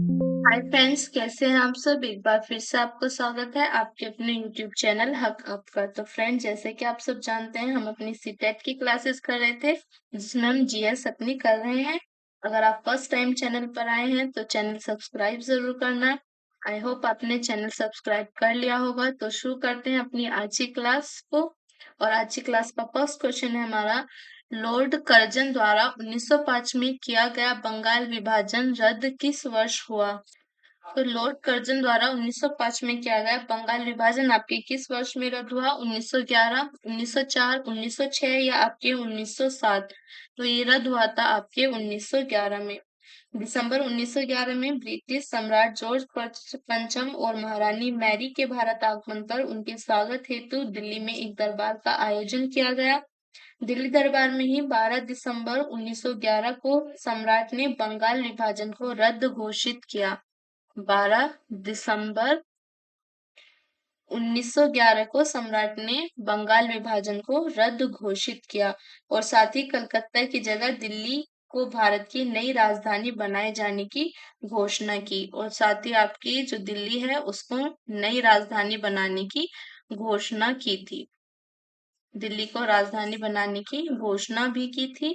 Hi friends, कैसे हैं आप सब। एक बार फिर से आपको स्वागत है आपके अपने यूट्यूब चैनल हक आपका। तो फ्रेंड्स, जैसे कि आप सब जानते हैं, हम अपनी सीटेट की क्लासेस कर रहे थे जिसमें हम जीएस अपनी कर रहे हैं। अगर आप फर्स्ट टाइम चैनल पर आए हैं तो चैनल सब्सक्राइब जरूर करना। आई होप आपने चैनल सब्सक्राइब कर लिया होगा। तो शुरू करते हैं अपनी आज की क्लास को। और आज की क्लास का फर्स्ट क्वेश्चन है हमारा, लॉर्ड कर्जन द्वारा 1905 में किया गया बंगाल विभाजन रद्द किस वर्ष हुआ। तो लॉर्ड कर्जन द्वारा 1905 में किया गया बंगाल विभाजन आपके किस वर्ष में रद्द हुआ। 1911, 1904, 1906 या आपके 1907। तो ये रद्द हुआ था आपके 1911 में। दिसंबर 1911 में ब्रिटिश सम्राट जॉर्ज पंचम और महारानी मैरी के भारत आगमन पर उनके स्वागत हेतु दिल्ली में एक दरबार का आयोजन किया गया। दिल्ली दरबार में ही 12 दिसंबर 1911 को सम्राट ने बंगाल विभाजन को रद्द घोषित किया। 12 दिसंबर 1911 को सम्राट ने बंगाल विभाजन को रद्द घोषित किया और साथ ही कलकत्ता की जगह दिल्ली को भारत की नई राजधानी बनाए जाने की घोषणा की। और साथ ही आपकी जो दिल्ली है उसको नई राजधानी बनाने की घोषणा की थी। दिल्ली को राजधानी बनाने की घोषणा भी की थी।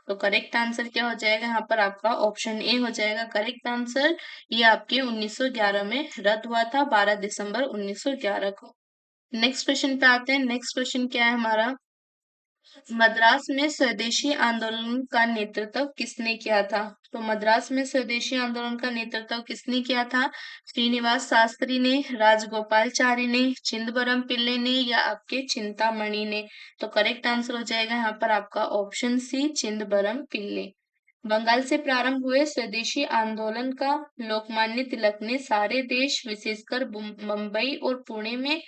तो करेक्ट आंसर क्या हो जाएगा यहाँ पर आपका ऑप्शन ए हो जाएगा करेक्ट आंसर। ये आपके 1911 में रद्द हुआ था 12 दिसंबर 1911 को। नेक्स्ट क्वेश्चन पे आते हैं। नेक्स्ट क्वेश्चन क्या है हमारा, मद्रास में स्वदेशी आंदोलन का नेतृत्व किसने किया था। तो मद्रास में स्वदेशी आंदोलन का नेतृत्व किसने किया था। श्रीनिवास शास्त्री ने, राजगोपालचारी ने, चिदंबरम पिल्ले ने या आपके चिंतामणि ने। तो करेक्ट आंसर हो जाएगा यहाँ पर आपका ऑप्शन सी, चिदंबरम पिल्ले। बंगाल से प्रारंभ हुए स्वदेशी आंदोलन का लोकमान्य तिलक ने सारे देश विशेषकर मुंबई और पुणे में,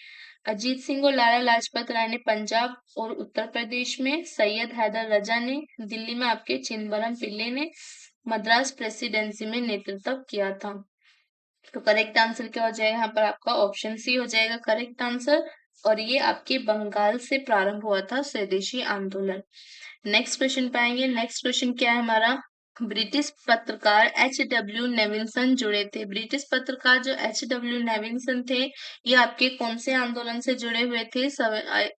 अजीत सिंह और लाला लाजपत राय ने पंजाब और उत्तर प्रदेश में, सैयद हैदर रजा ने दिल्ली में, आपके चिदंबरम पिल्ले ने मद्रास प्रेसिडेंसी में नेतृत्व किया था। तो करेक्ट आंसर क्या हो जाएगा यहाँ पर आपका ऑप्शन सी हो जाएगा करेक्ट आंसर। और ये आपके बंगाल से प्रारंभ हुआ था स्वदेशी आंदोलन। नेक्स्ट क्वेश्चन पाएंगे। नेक्स्ट क्वेश्चन क्या है हमारा, ब्रिटिश पत्रकार H.W. नेविल्सन जुड़े थे। ब्रिटिश पत्रकार जो H.W. नेविल्सन थे, ये आपके कौन से आंदोलन से जुड़े हुए थे।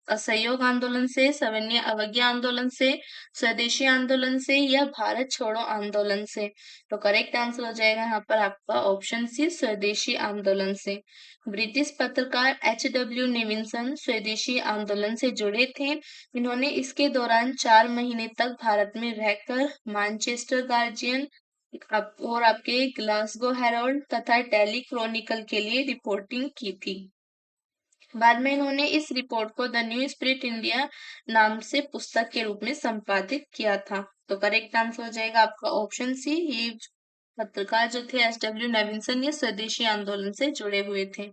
असहयोग आंदोलन से, सविनय अवज्ञा आंदोलन से, स्वदेशी आंदोलन से या भारत छोड़ो आंदोलन से। तो करेक्ट आंसर हो जाएगा यहाँ पर आपका ऑप्शन सी, स्वदेशी आंदोलन से। ब्रिटिश पत्रकार H.W. नेविल्सन स्वदेशी आंदोलन से जुड़े थे। इन्होंने इसके दौरान 4 महीने तक भारत में रहकर मैनचेस्टर गार्जियन और आपके ग्लासगो हेराल्ड तथा डेली क्रॉनिकल के लिए रिपोर्टिंग की थी। बाद में इन्होंने इस रिपोर्ट को द न्यू स्पिरिट इंडिया नाम से पुस्तक के रूप में संपादित किया था। तो करेक्ट आंसर हो जाएगा आपका ऑप्शन सी, ये पत्रकार जो थे H.W. नेविल्सन, ये स्वदेशी आंदोलन से जुड़े हुए थे।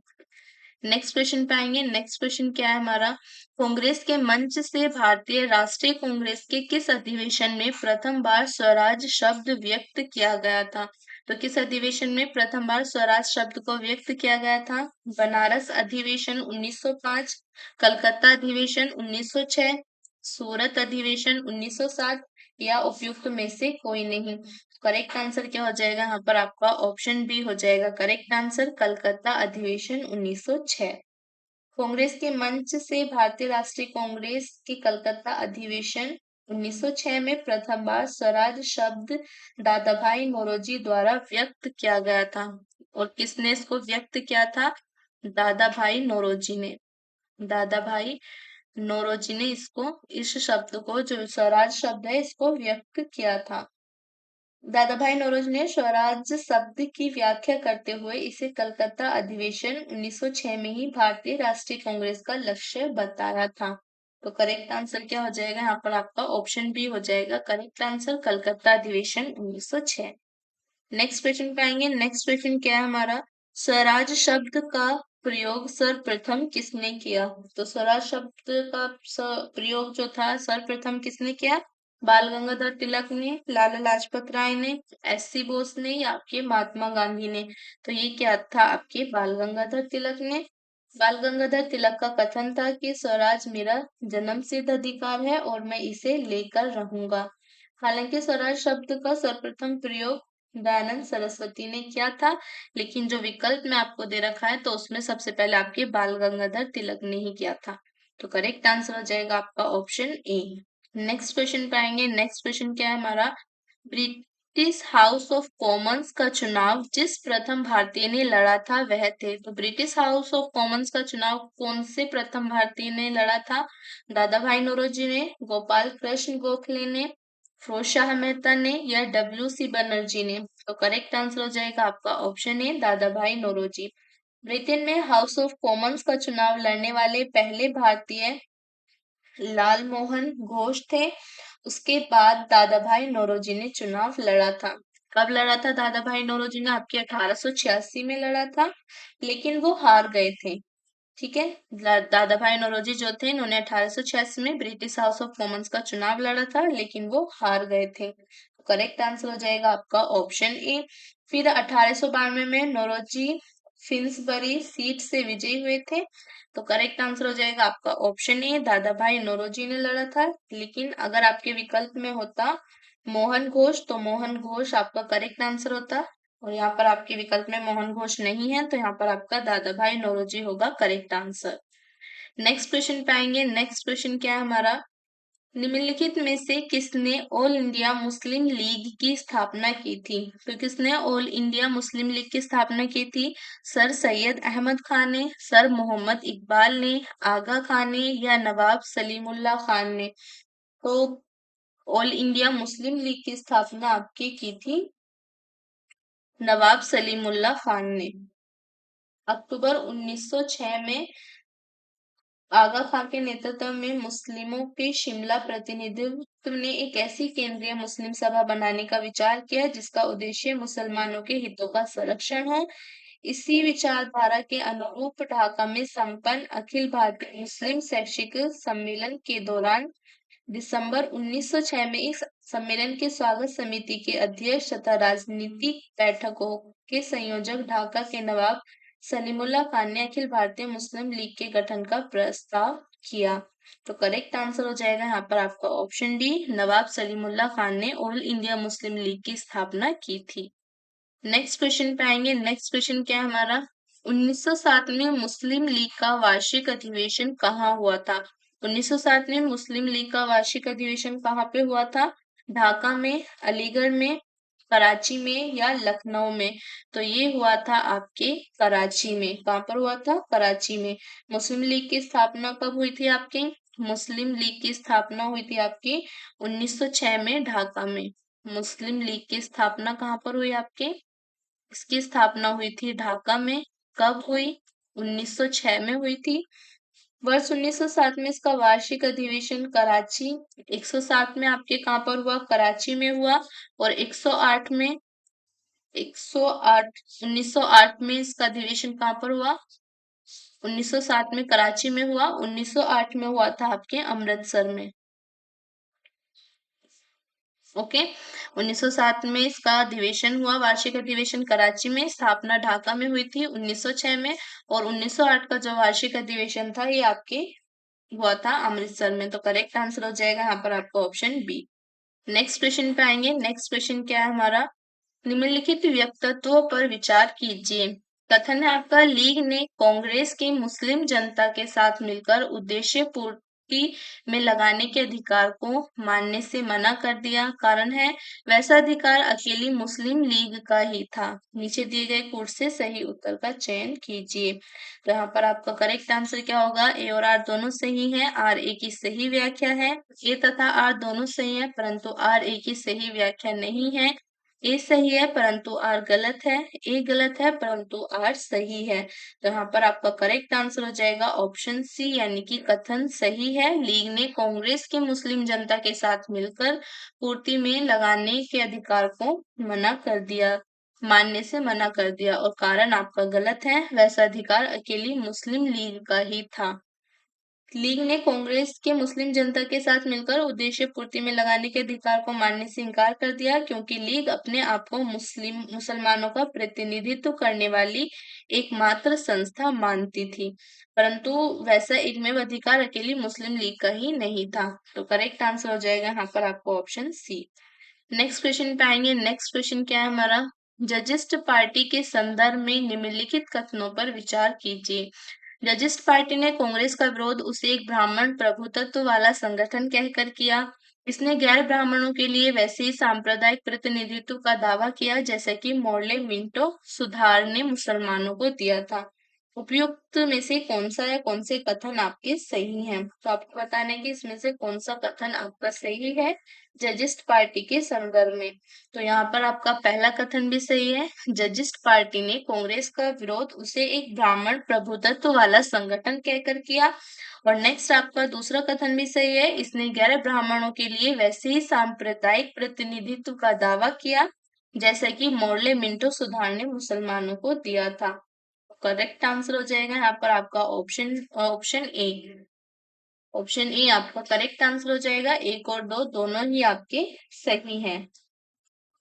नेक्स्ट क्वेश्चन पे आएंगे। नेक्स्ट क्वेश्चन क्या है हमारा, कांग्रेस के मंच से भारतीय राष्ट्रीय कांग्रेस के किस अधिवेशन में प्रथम बार स्वराज शब्द व्यक्त किया गया था। तो किस अधिवेशन में प्रथम बार स्वराज शब्द को व्यक्त किया गया था। बनारस अधिवेशन 1905, कलकत्ता अधिवेशन 1906, सूरत अधिवेशन 1907 या उपयुक्त में से कोई नहीं। करेक्ट आंसर क्या हो जाएगा यहाँ पर आपका ऑप्शन बी हो जाएगा करेक्ट आंसर, कलकत्ता अधिवेशन 1906। कांग्रेस के मंच से भारतीय राष्ट्रीय कांग्रेस के कलकत्ता अधिवेशन 1906 में प्रथम बार स्वराज शब्द दादाभाई नौरोजी द्वारा व्यक्त किया गया था। और किसने इसको व्यक्त किया था, दादा भाई नौरोजी ने। दादा भाई नौरोजी ने इसको, इस शब्द को, जो स्वराज शब्द है, इसको व्यक्त किया था। दादा भाई नौरोजी ने स्वराज शब्द की व्याख्या करते हुए इसे कलकत्ता अधिवेशन 1906 में ही भारतीय राष्ट्रीय कांग्रेस का लक्ष्य बताया था। तो करेक्ट आंसर क्या हो जाएगा यहाँ पर आपका ऑप्शन बी हो जाएगा करेक्ट आंसर, कलकत्ता अधिवेशन 1906। नेक्स्ट क्वेश्चन पे आएंगे। नेक्स्ट क्वेश्चन क्या है हमारा, स्वराज शब्द का प्रयोग सर्वप्रथम किसने किया। तो स्वराज शब्द का प्रयोग जो था सर्वप्रथम किसने किया, बाल गंगाधर तिलक ने, लाला लाजपत राय ने, S.C. बोस ने या आपके महात्मा गांधी ने। तो ये क्या था, आपके बाल गंगाधर तिलक ने। बाल गंगाधर तिलक का कथन था कि स्वराज मेरा जन्मसिद्ध अधिकार है और मैं इसे लेकर रहूंगा। हालांकि स्वराज शब्द का सर्वप्रथम प्रयोग दयानंद सरस्वती ने किया था, लेकिन जो विकल्प में आपको दे रखा है तो उसमें सबसे पहले आपके बाल गंगाधर तिलक ने ही किया था। तो करेक्ट आंसर हो जाएगा आपका ऑप्शन ए। नेक्स्ट क्वेश्चन पे आएंगे। नेक्स्ट क्वेश्चन क्या है हमारा, ब्रिटिश हाउस ऑफ कॉमन्स का चुनाव जिस प्रथम भारतीय ने लड़ा था वह थे। तो ब्रिटिश हाउस ऑफ कॉमन्स का चुनाव कौन से प्रथम भारतीय ने लड़ा था? दादा भाई नौरोजी ने, गोपाल कृष्ण गोखले ने, फिरोज शाह मेहता ने या डब्ल्यू सी बनर्जी ने? तो करेक्ट आंसर हो जाएगा आपका ऑप्शन ए, दादा भाई नौरोजी। ब्रिटेन में हाउस ऑफ कॉमन्स का चुनाव लड़ने वाले पहले भारतीय लाल मोहन घोष थे। उसके बाद दादा भाई नौरोजी ने चुनाव लड़ा था। कब लड़ा था दादा भाई नौरोजी ने? आपके 1886 में लड़ा था, लेकिन वो हार गए थे। ठीक है, दादा भाई नौरोजी जो थे इन्होंने 1886 में ब्रिटिश हाउस ऑफ कॉमन्स का चुनाव लड़ा था, लेकिन वो हार गए थे। करेक्ट आंसर हो जाएगा आपका ऑप्शन ए। फिर 1892 में नौरोजी फिन्सबरी सीट से विजयी हुए थे। तो करेक्ट आंसर हो जाएगा आपका ऑप्शन ए, दादा भाई नौरोजी ने लड़ा था। लेकिन अगर आपके विकल्प में होता मोहन घोष, तो मोहन घोष आपका करेक्ट आंसर होता। और यहाँ पर आपके विकल्प में मोहन घोष नहीं है, तो यहाँ पर आपका दादा भाई नौरोजी होगा करेक्ट आंसर। नेक्स्ट क्वेश्चन पे आएंगे। नेक्स्ट क्वेश्चन क्या है हमारा, निम्नलिखित में से किसने ऑल इंडिया मुस्लिम लीग की स्थापना की थी? तो किसने ऑल इंडिया मुस्लिम लीग की स्थापना की थी? सर सैयद अहमद खान ने, सर मोहम्मद इकबाल ने, आगा खान ने या नवाब सलीमुल्लाह खान ने? तो ऑल इंडिया मुस्लिम लीग की स्थापना आपकी की थी नवाब सलीमुल्लाह खान ने। अक्टूबर 1906 में आगा खां के नेतृत्व में मुस्लिमों के शिमला प्रतिनिधित्व ने एक ऐसी केंद्रीय मुस्लिम सभा बनाने का विचार किया जिसका उद्देश्य मुसलमानों के हितों का संरक्षण हो। इसी विचारधारा के अनुरूप ढाका में संपन्न अखिल भारतीय मुस्लिम शैक्षिक सम्मेलन के दौरान दिसंबर 1906 में इस सम्मेलन के स्वागत समिति के अध्यक्ष तथा राजनीतिक बैठकों के संयोजक ढाका के नवाब सलीमुल्लाह खान ने अखिल भारतीय मुस्लिम लीग के गठन का प्रस्ताव किया। तो करेक्ट आंसर हो जाएगा यहाँ पर आपका ऑप्शन डी, नवाब सलीमुल्लाह खान ने ऑल इंडिया मुस्लिम लीग की स्थापना की थी। नेक्स्ट क्वेश्चन पे आएंगे। नेक्स्ट क्वेश्चन क्या है हमारा, 1907 में मुस्लिम लीग का वार्षिक अधिवेशन कहाँ हुआ था? 1907 में मुस्लिम लीग का वार्षिक अधिवेशन कहाँ पे हुआ था? ढाका में, अलीगढ़ में, कराची में या लखनऊ में? तो ये हुआ था आपके कराची में। कहाँ पर हुआ था? कराची में। मुस्लिम लीग की स्थापना कब हुई थी आपके? मुस्लिम लीग की स्थापना हुई थी आपकी 1906 में ढाका में। मुस्लिम लीग की स्थापना कहाँ पर हुई आपके? इसकी स्थापना हुई थी ढाका में। कब हुई? 1906 में हुई थी। वर्ष 1907 में इसका वार्षिक अधिवेशन कराची, 107 में आपके कहाँ पर हुआ? कराची में हुआ। और 108 में 108 1908 में इसका अधिवेशन कहाँ पर हुआ? 1907 में कराची में हुआ, 1908 में हुआ था आपके अमृतसर में। ओके, 1907 में इसका अधिवेशन हुआ, वार्षिक अधिवेशन कराची में, स्थापना ढाका में हुई थी 1906 में। और 1908 का जो वार्षिक अधिवेशन था ये आपके हुआ था अमृतसर में। तो करेक्ट आंसर हो जाएगा यहाँ पर आपका ऑप्शन बी। नेक्स्ट क्वेश्चन पे आएंगे। नेक्स्ट क्वेश्चन क्या है हमारा, निम्नलिखित व्यक्तित्वों पर विचार कीजिए। कथन है आपका, लीग ने कांग्रेस की मुस्लिम जनता के साथ मिलकर उद्देश्य पूर्ति में लगाने के अधिकार को मानने से मना कर दिया। कारण है वैसा अधिकार अकेली मुस्लिम लीग का ही था। नीचे दिए गए कोड से सही उत्तर का चयन कीजिए। तो यहाँ पर आपका करेक्ट आंसर क्या होगा? ए और आर दोनों सही है। आर ए की सही व्याख्या है। ए तथा आर दोनों सही है, परंतु आर ए की सही व्याख्या नहीं है। ए सही है परंतु आर गलत है। ए गलत है परंतु आर सही है। तो यहाँ पर आपका करेक्ट आंसर हो जाएगा ऑप्शन सी, यानी कि कथन सही है। लीग ने कांग्रेस की मुस्लिम जनता के साथ मिलकर पूर्ति में लगाने के अधिकार को मना कर दिया, मानने से मना कर दिया। और कारण आपका गलत है, वैसा अधिकार अकेली मुस्लिम लीग का ही था। लीग ने कांग्रेस के मुस्लिम जनता के साथ मिलकर उद्देश्य पूर्ति में लगाने के अधिकार को मानने से इनकार कर दिया, क्योंकि लीग अपने आप को मुसलमानों का प्रतिनिधित्व करने वाली एकमात्र संस्था मानती थी। परंतु वैसा एकमेव अधिकार अकेली मुस्लिम लीग का ही नहीं था। तो करेक्ट आंसर हो जाएगा यहाँ पर आपको ऑप्शन सी। नेक्स्ट क्वेश्चन पे आएंगे। नेक्स्ट क्वेश्चन क्या है हमारा, जजिस्ट पार्टी के संदर्भ में निम्नलिखित कथनों पर विचार कीजिए। जजिस्ट पार्टी ने कांग्रेस का विरोध उसे एक ब्राह्मण प्रभुत्व वाला संगठन कहकर किया। इसने गैर ब्राह्मणों के लिए वैसे ही सांप्रदायिक प्रतिनिधित्व का दावा किया जैसा कि मोर्ले मिंटो सुधार ने मुसलमानों को दिया था। उपयुक्त में से कौन सा या कौन से कथन आपके सही हैं? तो आपको बताना है कि इसमें से कौन सा कथन आपका सही है जजिस्ट पार्टी के संदर्भ में। तो यहाँ पर आपका पहला कथन भी सही है, जजिस्ट पार्टी ने कांग्रेस का विरोध उसे एक ब्राह्मण प्रभुत्व वाला संगठन कहकर किया। और नेक्स्ट आपका दूसरा कथन भी सही है, इसने गैर ब्राह्मणों के लिए वैसे ही सांप्रदायिक प्रतिनिधित्व का दावा किया जैसा कि मोर्ले मिंटो सुधार ने मुसलमानों को दिया था। करेक्ट आंसर हो जाएगा यहाँ पर आपका option option A. Option A आपका करेक्ट आंसर हो जाएगा। एक और दो दोनों ही आपके सही हैं।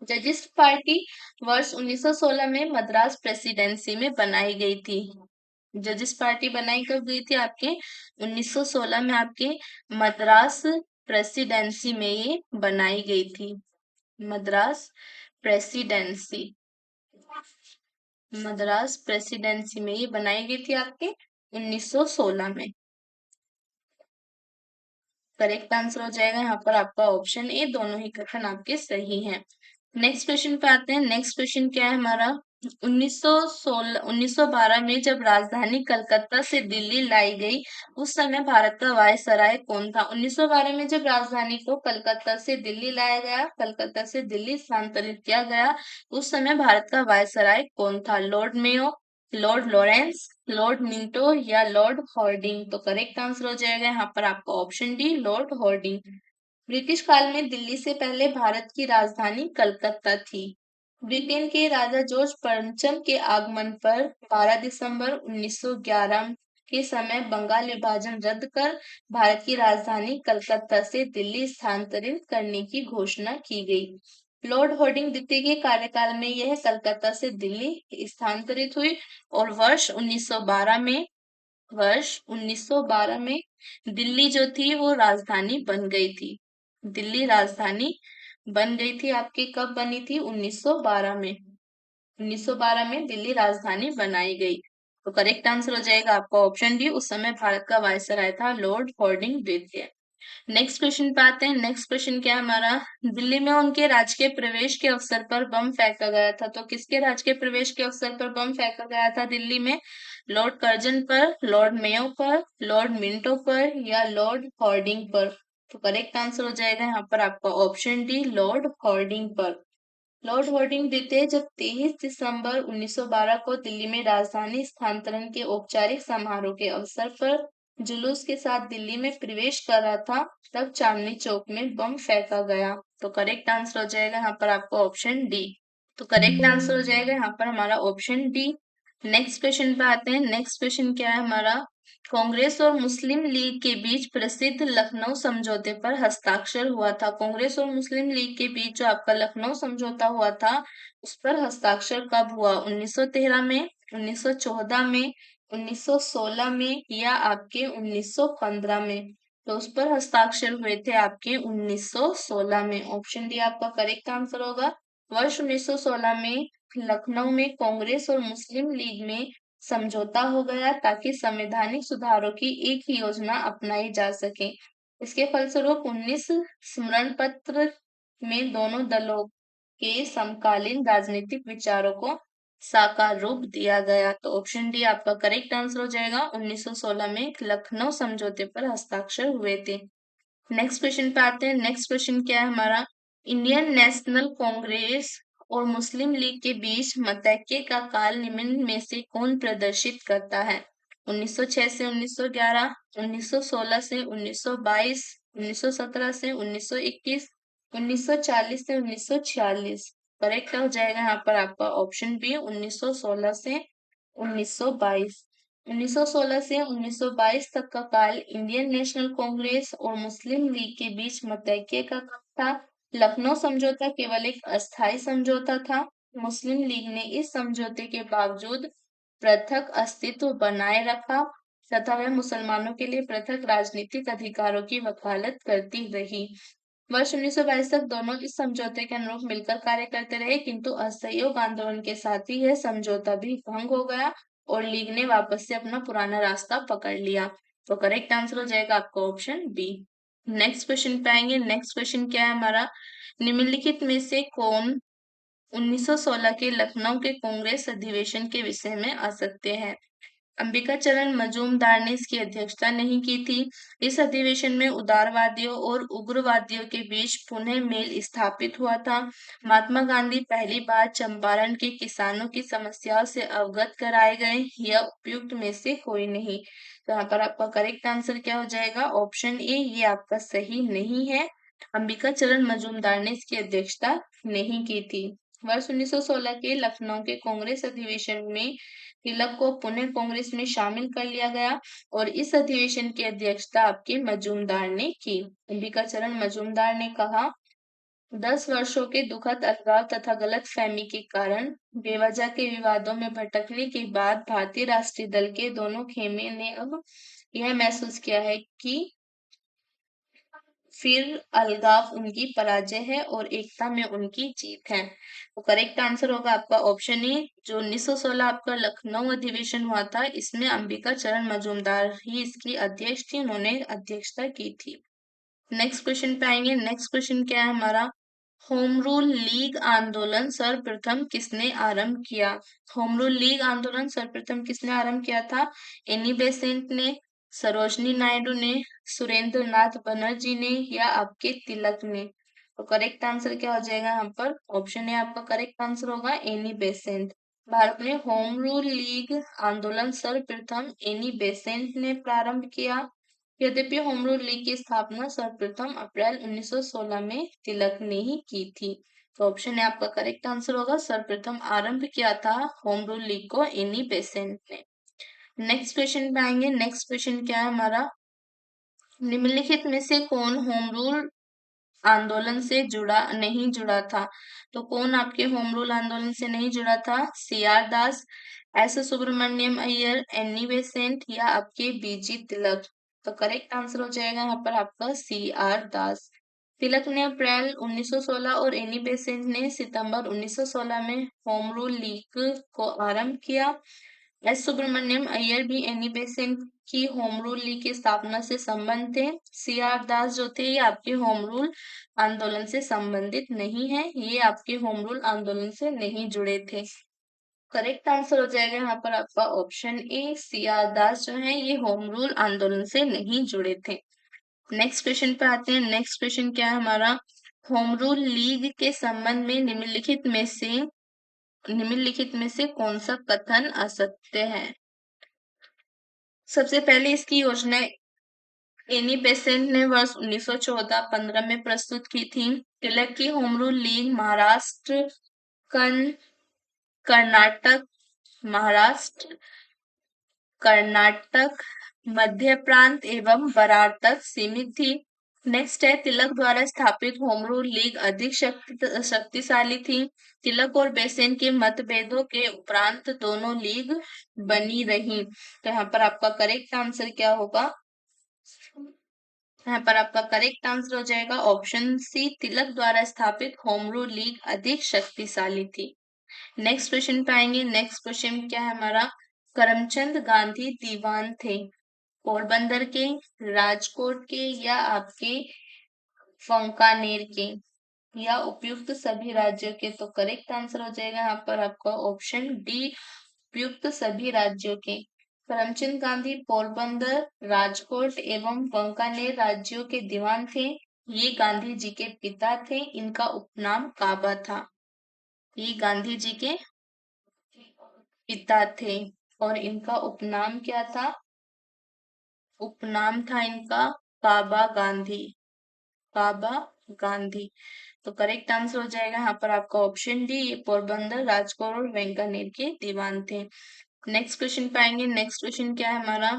जजिस्ट पार्टी वर्ष 1916 में मद्रास प्रेसिडेंसी में बनाई गई थी। जजिस्ट पार्टी बनाई कब गई थी आपके 1916 में आपके मद्रास प्रेसिडेंसी में ये बनाई गई थी। मद्रास प्रेसिडेंसी, मद्रास प्रेसिडेंसी में ये बनाई गई थी आपके 1916 में। करेक्ट आंसर हो जाएगा यहाँ पर आपका ऑप्शन ए। दोनों ही कथन आपके सही हैं। नेक्स्ट क्वेश्चन पे आते हैं। नेक्स्ट क्वेश्चन क्या है हमारा, 1912 में जब राजधानी कलकत्ता से दिल्ली लाई गई उस समय भारत का वायसराय कौन था? 1912 में जब राजधानी को कलकत्ता से दिल्ली लाया गया, कलकत्ता से दिल्ली स्थानांतरित किया गया, उस समय भारत का वायसराय कौन था? Lord Mayo, Lord Lawrence, Lord Minto या लॉर्ड हॉर्डिंग? तो करेक्ट आंसर हो जाएगा यहाँ पर आपका option D, Lord Harding. British काल में दिल्ली से पहले भारत की राजधानी कलकत्ता थी। ब्रिटेन के राजा जॉर्ज पंचम के आगमन पर 12 दिसंबर 1911 के समय बंगाल विभाजन रद्द कर भारत की राजधानी कलकत्ता से दिल्ली स्थानांतरित करने की घोषणा की गई। लॉर्ड हॉर्डिंग द्वितीय के कार्यकाल में यह कलकत्ता से दिल्ली स्थानांतरित हुई और वर्ष 1912 में दिल्ली जो थी वो राजधानी बन गई थी। दिल्ली राजधानी बन गई थी आपकी, कब बनी थी? 1912 में। 1912 में दिल्ली राजधानी बनाई गई। तो करेक्ट आंसर हो जाएगा आपका ऑप्शन डी, उस समय भारत का वायसराय था लॉर्ड हॉर्डिंग द्वितीय। नेक्स्ट क्वेश्चन पे आते हैं। नेक्स्ट क्वेश्चन क्या है हमारा, दिल्ली में उनके राजकीय प्रवेश के अवसर पर बम फेंका गया था। तो किसके राजकीय प्रवेश के अवसर पर बम फेंका गया था दिल्ली में? लॉर्ड कर्जन पर, लॉर्ड मेयो पर, लॉर्ड मिंटो पर या लॉर्ड हॉर्डिंग पर? तो करेक्ट आंसर हो जाएगा यहाँ पर आपका ऑप्शन डी, लॉर्ड हॉर्डिंग पर। लॉर्ड हॉर्डिंग द्वितीय जब 23 दिसंबर 1912 को दिल्ली में राजधानी स्थानांतरण के औपचारिक समारोह के अवसर पर जुलूस के साथ दिल्ली में प्रवेश कर रहा था, तब चांदनी चौक में बम फेंका गया। तो करेक्ट आंसर हो जाएगा यहाँ पर आपका ऑप्शन डी। तो करेक्ट आंसर हो जाएगा यहाँ पर हमारा ऑप्शन डी। नेक्स्ट क्वेश्चन पे आते हैं। नेक्स्ट क्वेश्चन क्या है हमारा, कांग्रेस और मुस्लिम लीग के बीच प्रसिद्ध लखनऊ समझौते पर हस्ताक्षर हुआ था। कांग्रेस और मुस्लिम लीग के बीच जो आपका लखनऊ समझौता हुआ था उस पर हस्ताक्षर कब हुआ? 1913 में, 1914 में, 1916 में या आपके 1915 में? तो उस पर हस्ताक्षर हुए थे आपके 1916 में। ऑप्शन डी आपका करेक्ट आंसर होगा। वर्ष 1916 में लखनऊ में कांग्रेस और मुस्लिम लीग में समझौता हो गया ताकि संवैधानिक सुधारों की एक ही योजना अपनाई जा सके। इसके फलस्वरूप 19 स्मरण पत्र में दोनों दलों के समकालीन राजनीतिक विचारों को साकार रूप दिया गया। तो ऑप्शन डी आपका करेक्ट आंसर हो जाएगा। 1916 में लखनऊ समझौते पर हस्ताक्षर हुए थे। नेक्स्ट क्वेश्चन पे आते हैं। नेक्स्ट क्वेश्चन क्या है हमारा, इंडियन नेशनल कांग्रेस और मुस्लिम लीग के बीच मतैक्य का काल निम्न में से कौन प्रदर्शित करता है? 1906 से 1911, 1916 से 1922, 1917 से 1921, 1940 से 1946? करेक्ट हो जाएगा यहाँ पर आपका ऑप्शन बी, 1916 से 1922। 1916 से 1922 तक का काल इंडियन नेशनल कांग्रेस और मुस्लिम लीग के बीच मतैक्य का था। लखनऊ समझौता केवल एक अस्थायी समझौता था। मुस्लिम लीग ने इस समझौते के बावजूद पृथक अस्तित्व बनाए रखा तथा वह मुसलमानों के लिए पृथक राजनीतिक अधिकारों की वकालत करती रही। वर्ष 1922 तक दोनों इस समझौते के अनुरूप मिलकर कार्य करते रहे, किंतु असहयोग आंदोलन के साथ ही यह समझौता भी भंग हो गया और लीग ने वापस से अपना पुराना रास्ता पकड़ लिया। तो करेक्ट आंसर हो जाएगा आपका ऑप्शन बी। नेक्स्ट क्वेश्चन पे आएंगे। नेक्स्ट क्वेश्चन क्या है हमारा, निम्नलिखित में से कौन 1916 के लखनऊ के कांग्रेस अधिवेशन के विषय में असत्य है। अंबिका चरण मजूमदार ने इसकी अध्यक्षता नहीं की थी। इस अधिवेशन में उदारवादियों और उग्रवादियों के बीच पुनः मेल स्थापित हुआ था। महात्मा गांधी पहली बार चंपारण के किसानों की समस्याओं से अवगत कराए गए। यह उपयुक्त में से कोई नहीं। तो यहाँ पर आपका करेक्ट आंसर क्या हो जाएगा, ऑप्शन ए, ये आपका सही नहीं है। अंबिका चरण मजूमदार ने इसकी अध्यक्षता नहीं की थी। वर्ष 1916 के लखनऊ के कांग्रेस अधिवेशन में तिलक को पुनः कांग्रेस में शामिल कर लिया गया और इस अधिवेशन की अध्यक्षता आपके मजूमदार ने की। अंबिका चरण मजूमदार ने कहा, 10 वर्षों के दुखद अलगाव तथा गलतफहमी के कारण बेवजह के विवादों में भटकने के बाद भारतीय राष्ट्रीय दल के दोनों खेमे ने अब यह महसूस किया है कि फिर अलगाव उनकी पराजय है और एकता में उनकी जीत है। तो करेक्ट आंसर होगा आपका ऑप्शन ए, जो 1916 आपका लखनऊ अधिवेशन हुआ था, इसमें अंबिका चरण मजूमदार ही इसकी अध्यक्ष थी, उन्होंने अध्यक्षता की थी। नेक्स्ट क्वेश्चन पे आएंगे। नेक्स्ट क्वेश्चन क्या है हमारा, होम रूल लीग आंदोलन सर्वप्रथम किसने आरंभ किया। होम रूल लीग आंदोलन सर्वप्रथम किसने आरंभ किया था, एनी बेसेंट ने, सरोजनी नायडू ने, सुरेंद्र नाथ बनर्जी ने, या आपके तिलक ने। तो करेक्ट आंसर क्या हो जाएगा यहाँ पर, ऑप्शन ए आपका करेक्ट आंसर होगा, एनी बेसेंट। भारत में होम रूल लीग आंदोलन सर्वप्रथम एनी बेसेंट ने प्रारंभ किया। यद्यपि होम रूल लीग की स्थापना सर्वप्रथम अप्रैल 1916 में तिलक ने ही की थी। तो ऑप्शन है आपका करेक्ट आंसर होगा, सर्वप्रथम आरंभ किया था होम रूल लीग को एनी बेसेंट ने। नेक्स्ट क्वेश्चन पे आएंगे। नेक्स्ट क्वेश्चन क्या है हमारा, निम्नलिखित में से कौन होम रूल आंदोलन से नहीं जुड़ा था। तो कौन आपके होम रूल आंदोलन से नहीं जुड़ा था, C R Das, S Subramaniam Iyer, Annie Besant, या आपके बीजी तिलक। तो करेक्ट आंसर हो जाएगा यहाँ पर आपका सी आर दास। तिलक ने अप्रैल 1916 और एनी बेसेंट ने सितंबर 1916 में होम रूल लीग को आरंभ किया। एस सुब्रमण्यम अय्यर भी एनी बेसेंट की होम रूल लीग की स्थापना से संबंध थे। सी आर दास जो थे ये आपके होम रूल आंदोलन से संबंधित नहीं है, ये आपके होम रूल आंदोलन से नहीं जुड़े थे। करेक्ट आंसर हो जाएगा यहाँ पर आपका ऑप्शन ए, सी आर दास जो है ये होम रूल आंदोलन से नहीं जुड़े थे। नेक्स्ट क्वेश्चन पे आते हैं। नेक्स्ट क्वेश्चन क्या है हमारा, होम रूल लीग के संबंध में निम्नलिखित में से कौन सा कथन असत्य है। सबसे पहले इसकी योजना एनी बेसेंट ने वर्ष 1914-15 में प्रस्तुत की थी। तिलक की home rule league Maharashtra, Karnataka, Maharashtra, Karnataka, Madhya Prant एवं बरार तक सीमित थी। नेक्स्ट है, तिलक द्वारा स्थापित होम रूल लीग अधिक शक्तिशाली थी। तिलक और बेसेंट के मतभेदों के उपरांत दोनों लीग बनी रही। तो यहाँ पर आपका करेक्ट आंसर क्या होगा, यहाँ पर आपका करेक्ट आंसर हो जाएगा ऑप्शन सी, तिलक द्वारा स्थापित होम रूल लीग अधिक शक्तिशाली थी। नेक्स्ट क्वेश्चन पे आएंगे। नेक्स्ट क्वेश्चन क्या है हमारा, करमचंद गांधी दीवान थे पोरबंदर के, राजकोट के, या आपके फंकानेर के, या उपयुक्त सभी राज्यों के। तो करेक्ट आंसर हो जाएगा यहाँ पर आपका ऑप्शन डी, उपयुक्त सभी राज्यों के। करमचंद गांधी पोरबंदर, राजकोट एवं बंकानेर राज्यों के दीवान थे। ये गांधी जी के पिता थे, इनका उपनाम काबा था। ये गांधी जी के पिता थे और इनका उपनाम क्या था, उपनाम था इनका काबा गांधी, काबा गांधी। तो करेक्ट आंसर हो जाएगा यहाँ पर आपका ऑप्शन डी, ये पोरबंदर, राजकोट और बीकानेर के दीवान थे। नेक्स्ट क्वेश्चन पाएंगे। नेक्स्ट क्वेश्चन क्या है हमारा,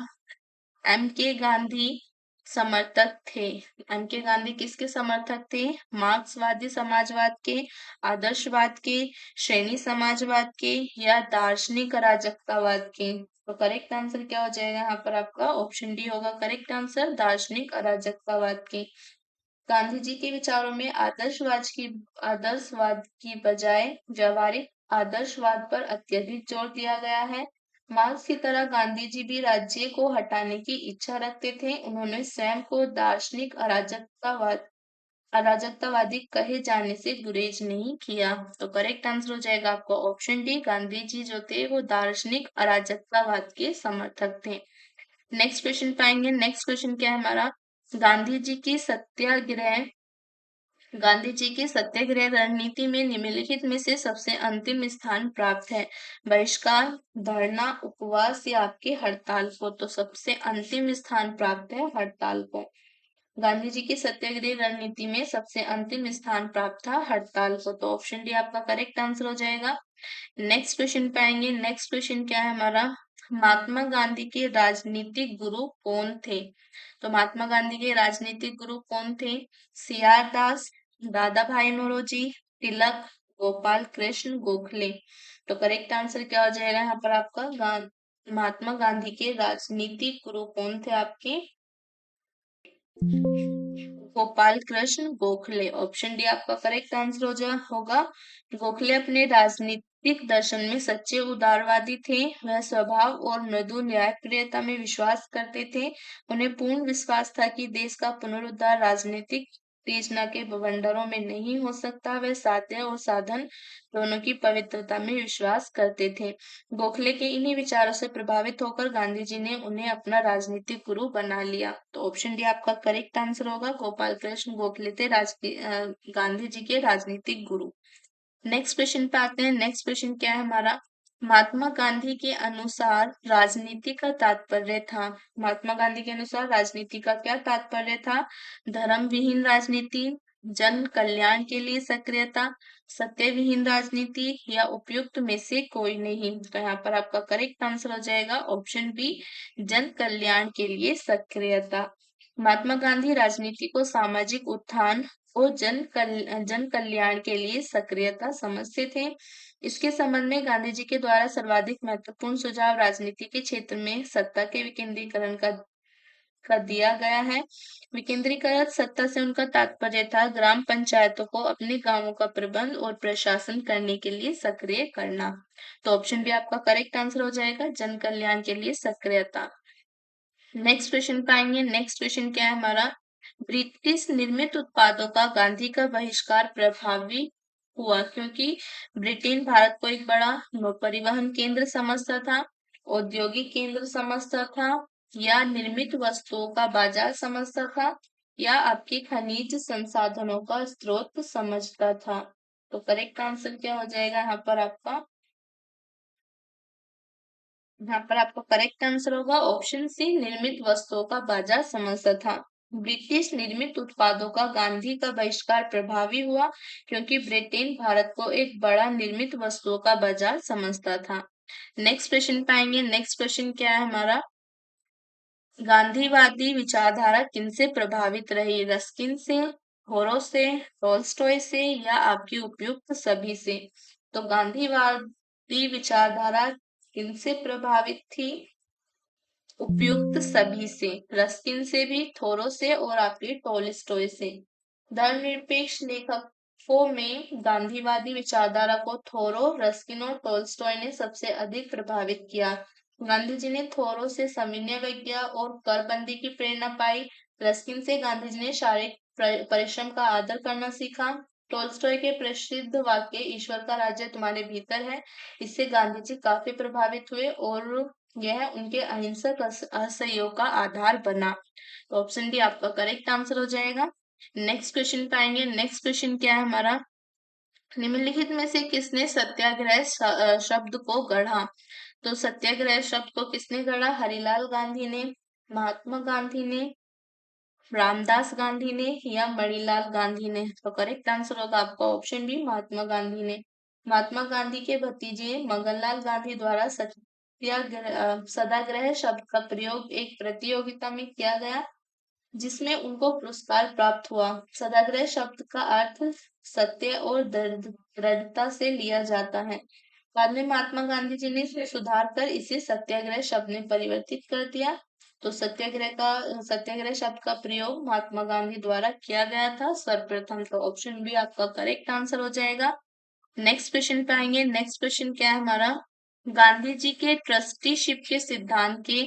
एम के गांधी समर्थक थे। एम के गांधी किसके समर्थक थे, मार्क्सवादी समाजवाद के, आदर्शवाद के, श्रेणी समाजवाद के, या दार्शनिक अराजकतावाद के। तो करेक्ट आंसर क्या हो जाएगा यहाँ पर आपका ऑप्शन डी होगा करेक्ट आंसर, दार्शनिक अराजकतावाद के। गांधी जी के विचारों में आदर्शवाद की बजाय व्यवहारिक आदर्शवाद पर अत्यधिक जोर दिया गया है। मार्क्स की तरह गांधी जी भी राज्य को हटाने की इच्छा रखते थे। उन्होंने स्वयं को दार्शनिक अराजकतावादी कहे जाने से गुरेज नहीं किया। तो करेक्ट आंसर हो जाएगा आपका ऑप्शन डी। गांधी जी जो थे वो दार्शनिक अराजकतावाद के समर्थक थे। नेक्स्ट क्वेश्चन पाएंगे। नेक्स्ट क्वेश्चन क्या है हमारा, गांधी जी की सत्याग्रह गांधी जी की सत्याग्रह रणनीति में निम्नलिखित में से सबसे अंतिम स्थान प्राप्त है। बहिष्कार, धरना, उपवास या आपकी हड़ताल को। तो सबसे अंतिम स्थान प्राप्त है हड़ताल को। गांधी जी की सत्याग्रह रणनीति में सबसे अंतिम स्थान प्राप्त था हड़ताल को। तो ऑप्शन डी आपका करेक्ट आंसर हो जाएगा। नेक्स्ट क्वेश्चन पे आएंगे। नेक्स्ट क्वेश्चन क्या है हमारा, महात्मा गांधी के राजनीतिक गुरु कौन थे। तो महात्मा गांधी के राजनीतिक गुरु कौन थे, सी आर दास, दादा भाई नौरोजी, तिलक, गोपाल कृष्ण गोखले। तो करेक्ट आंसर क्या हो जाएगा यहाँ पर आपका, महात्मा गांधी के राजनीतिक गुरु कौन थे आपके, गोपाल कृष्ण गोखले। ऑप्शन डी आपका करेक्ट आंसर होगा। गोखले अपने राजनीतिक दर्शन में सच्चे उदारवादी थे। वह स्वभाव और मृदु न्यायप्रियता में विश्वास करते थे। उन्हें पूर्ण विश्वास था कि देश का पुनरुद्धार राजनीतिक उत्तेजना के बवंडरों में नहीं हो सकता। वह साध्य और साधन दोनों की पवित्रता में विश्वास करते थे। गोखले के इन्हीं विचारों से प्रभावित होकर गांधी जी ने उन्हें अपना राजनीतिक गुरु बना लिया। तो ऑप्शन डी आपका करेक्ट आंसर होगा। गोपाल कृष्ण गोखले थे गांधी जी के राजनीतिक गुरु। नेक्स्ट क्वेश्चन पे आते हैं। नेक्स्ट क्वेश्चन क्या है हमारा, महात्मा गांधी के अनुसार राजनीति का तात्पर्य था। महात्मा गांधी के अनुसार राजनीति का क्या तात्पर्य था, धर्म विहीन राजनीति, जन कल्याण के लिए सक्रियता, सत्य विहीन राजनीति या उपयुक्त में से कोई नहीं। तो यहाँ पर आपका करेक्ट आंसर हो जाएगा ऑप्शन बी, जन कल्याण के लिए सक्रियता। महात्मा गांधी राजनीति को सामाजिक उत्थान और जन कल्याण के लिए सक्रियता समझते थे। इसके संबंध में गांधी जी के द्वारा सर्वाधिक महत्वपूर्ण सुझाव राजनीति के क्षेत्र में सत्ता के विकेंद्रीकरण का दिया गया है। विकेंद्रीकृत सत्ता से उनका तात्पर्य था ग्राम पंचायतों को अपने गांवों का प्रबंध और प्रशासन करने के लिए सक्रिय करना। तो ऑप्शन बी आपका करेक्ट आंसर हो जाएगा, जन कल्याण के लिए सक्रियता। नेक्स्ट क्वेश्चन पाएंगे। नेक्स्ट क्वेश्चन क्या है हमारा, ब्रिटिश निर्मित उत्पादों का गांधी का बहिष्कार प्रभावी हुआ क्योंकि ब्रिटेन भारत को एक बड़ा परिवहन केंद्र समझता था, औद्योगिक केंद्र समझता था, या निर्मित वस्तुओं का बाजार समझता था, या आपके खनिज संसाधनों का स्रोत समझता था। तो करेक्ट आंसर क्या हो जाएगा यहाँ पर आपका, यहाँ पर आपका करेक्ट आंसर होगा ऑप्शन सी, निर्मित वस्तुओं का बाजार समझता था। ब्रिटिश निर्मित उत्पादों का गांधी का बहिष्कार प्रभावी हुआ क्योंकि ब्रिटेन भारत को एक बड़ा निर्मित वस्तुओं का बाजार समझता था। नेक्स्ट क्वेश्चन पाएंगे। नेक्स्ट क्वेश्चन क्या है हमारा, गांधीवादी विचारधारा किनसे प्रभावित रही, रस्किन से, होरो से, टोल्स्टॉय से, या आपकी उपयुक्त सभी से। तो गांधीवादी विचारधारा किनसे प्रभावित थी, उपयुक्त सभी से, रस्किन से भी, थोरो से और आपके टोल्स्टॉय से। धर्मनिरपेक्ष लेखकों में गांधीवादी विचारधारा को थोरो, रस्किन और टोल्स्टॉय ने सबसे अधिक प्रभावित किया। गांधी जी ने थोरो से सविनय विज्ञा और करबंदी की प्रेरणा पाई। रस्किन से गांधी जी ने शारीरिक परिश्रम का आदर करना सीखा। टोल्स्टॉय के प्रसिद्ध वाक्य ईश्वर का राज्य तुम्हारे भीतर है, इससे गांधी जी काफी प्रभावित हुए और यह उनके अहिंसक असहयोग का आधार बना। तो ऑप्शन डी आपका करेक्ट आंसर हो जाएगा। नेक्स्ट क्वेश्चन पे आएंगे। नेक्स्ट क्वेश्चन क्या है हमारा, निम्नलिखित में से किसने सत्याग्रह शब्द को गढ़ा। तो सत्याग्रह शब्द को किसने गढ़ा, हरिलाल गांधी ने, महात्मा गांधी ने, रामदास गांधी ने, या मणिलाल गांधी ने। तो करेक्ट आंसर होगा आपका ऑप्शन बी, महात्मा गांधी ने। महात्मा गांधी के भतीजे मगनलाल गांधी द्वारा सत्याग्रह शब्द का प्रयोग एक प्रतियोगिता में किया गया जिसमें उनको पुरस्कार प्राप्त हुआ। सत्याग्रह शब्द का अर्थ सत्य और दृढ़ता से लिया जाता है। बाद में महात्मा गांधी जी ने इसमें सुधार कर इसे सत्याग्रह शब्द में परिवर्तित कर दिया। तो सत्याग्रह शब्द का प्रयोग महात्मा गांधी द्वारा किया गया था सर्वप्रथम। तो ऑप्शन बी आपका करेक्ट आंसर हो जाएगा। नेक्स्ट क्वेश्चन पे आएंगे। नेक्स्ट क्वेश्चन क्या है हमारा, गांधी जी के ट्रस्टीशिप के सिद्धांत के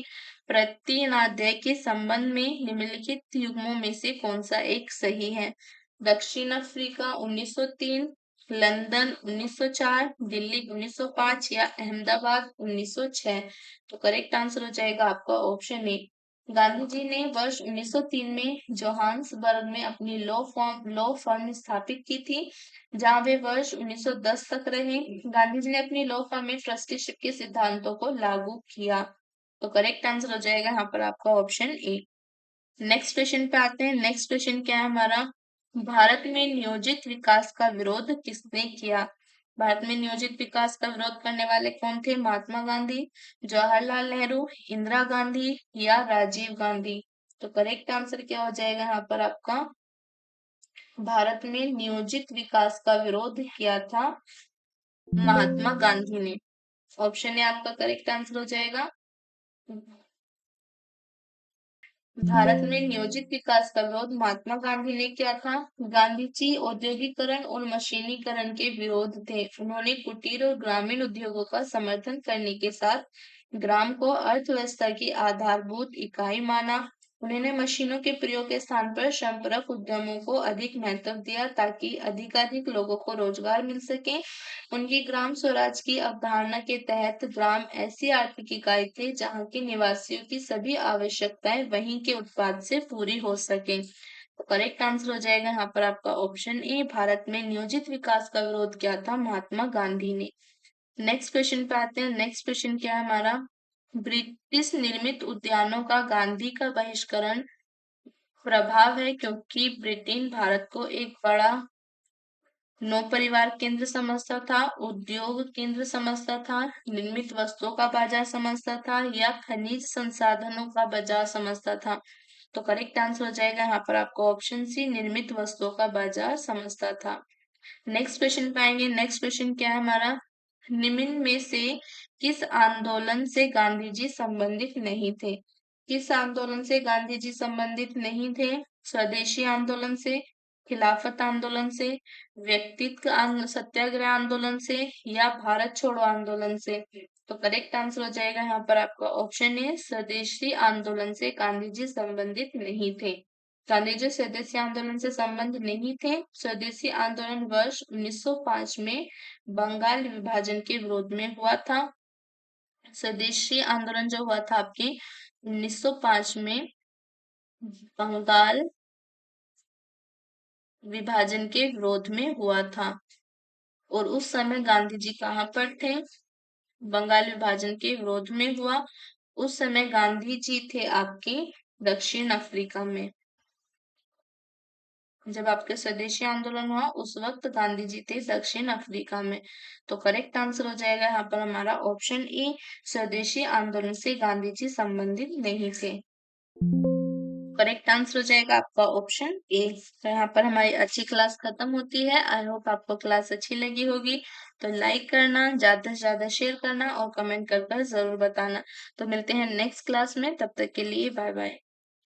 प्रतिनाध्याय के संबंध में निम्नलिखित युग्मों में से कौन सा एक सही है? दक्षिण अफ्रीका 1903, लंदन 1904, दिल्ली 1905 या अहमदाबाद 1906। तो करेक्ट आंसर हो जाएगा आपका ऑप्शन ए। गांधी जी ने वर्ष 1903 में जोहान्सबर्ग में अपनी लॉ फर्म स्थापित की थी, जहां वे वर्ष 1910 तक रहे। गांधी जी ने अपनी लॉ फर्म में ट्रस्टीशिप के सिद्धांतों को लागू किया। तो करेक्ट आंसर हो जाएगा यहाँ पर आपका ऑप्शन ए। नेक्स्ट क्वेश्चन पे आते हैं। नेक्स्ट क्वेश्चन क्या है हमारा, भारत में नियोजित विकास का विरोध किसने किया? भारत में नियोजित विकास का विरोध करने वाले कौन थे? महात्मा गांधी, जवाहरलाल नेहरू, इंदिरा गांधी या राजीव गांधी। तो करेक्ट आंसर क्या हो जाएगा यहाँ पर आपका, भारत में नियोजित विकास का विरोध किया था महात्मा गांधी ने। ऑप्शन ए आपका करेक्ट आंसर हो जाएगा। भारत में नियोजित विकास का विरोध महात्मा गांधी ने किया था। गांधी जी औद्योगिकरण और मशीनीकरण के विरोध थे। उन्होंने कुटीर और ग्रामीण उद्योगों का समर्थन करने के साथ ग्राम को अर्थव्यवस्था की आधारभूत इकाई माना। उन्होंने मशीनों के प्रयोग के स्थान पर श्रमपरक उद्यमों को अधिक महत्व दिया ताकि अधिकाधिक लोगों को रोजगार मिल सके। उनकी ग्राम स्वराज की अवधारणा के तहत ग्राम ऐसी आर्थिक इकाई थे जहां के निवासियों की सभी आवश्यकताएं वहीं के उत्पाद से पूरी हो सके। तो करेक्ट आंसर हो जाएगा यहाँ पर आपका ऑप्शन ए। भारत में नियोजित विकास का विरोध किया था महात्मा गांधी ने। नेक्स्ट क्वेश्चन पे आते हैं। नेक्स्ट क्वेश्चन क्या है हमारा, ब्रिटिश निर्मित उद्यानों का गांधी का बहिष्करण प्रभाव है क्योंकि ब्रिटेन भारत को एक बड़ा नौ परिवार केंद्र समझता था, उद्योग केंद्र समझता था, निर्मित वस्तुओं का बाजार समझता था या खनिज संसाधनों का बाजार समझता था। तो करेक्ट आंसर हो जाएगा यहाँ पर आपका ऑप्शन सी, निर्मित वस्तुओं का बाजार समझता था। नेक्स्ट क्वेश्चन पे आएंगे। नेक्स्ट क्वेश्चन क्या है हमारा, निम्न में से किस आंदोलन से गांधी जी संबंधित नहीं थे? किस आंदोलन से गांधी जी संबंधित नहीं थे? स्वदेशी आंदोलन से, खिलाफत आंदोलन से, सत्याग्रह आंदोलन से या भारत छोड़ो आंदोलन से। तो करेक्ट आंसर हो जाएगा यहाँ पर आपका ऑप्शन ए, स्वदेशी आंदोलन से गांधी जी संबंधित नहीं थे। गांधी जी स्वदेशी आंदोलन से संबंध नहीं थे। स्वदेशी आंदोलन वर्ष 1905 में बंगाल विभाजन के विरोध में हुआ था। स्वदेशी आंदोलन जो हुआ था आपके 1905 में बंगाल विभाजन के विरोध में हुआ था। और उस समय गांधी जी कहाँ पर थे? बंगाल विभाजन के विरोध में हुआ। उस समय गांधी जी थे आपके दक्षिण अफ्रीका में। जब आपके स्वदेशी आंदोलन हुआ उस वक्त गांधी जी थे दक्षिण अफ्रीका में। तो करेक्ट आंसर हो जाएगा यहाँ पर हमारा ऑप्शन ए, स्वदेशी आंदोलन से गांधी जी संबंधित नहीं थे। करेक्ट आंसर हो जाएगा आपका ऑप्शन ए। तो यहाँ पर हमारी अच्छी क्लास खत्म होती है। आई होप आपको क्लास अच्छी लगी होगी। तो लाइक करना, ज्यादा से ज्यादा शेयर करना और कमेंट कर जरूर बताना। तो मिलते हैं नेक्स्ट क्लास में, तब तक के लिए बाय बाय।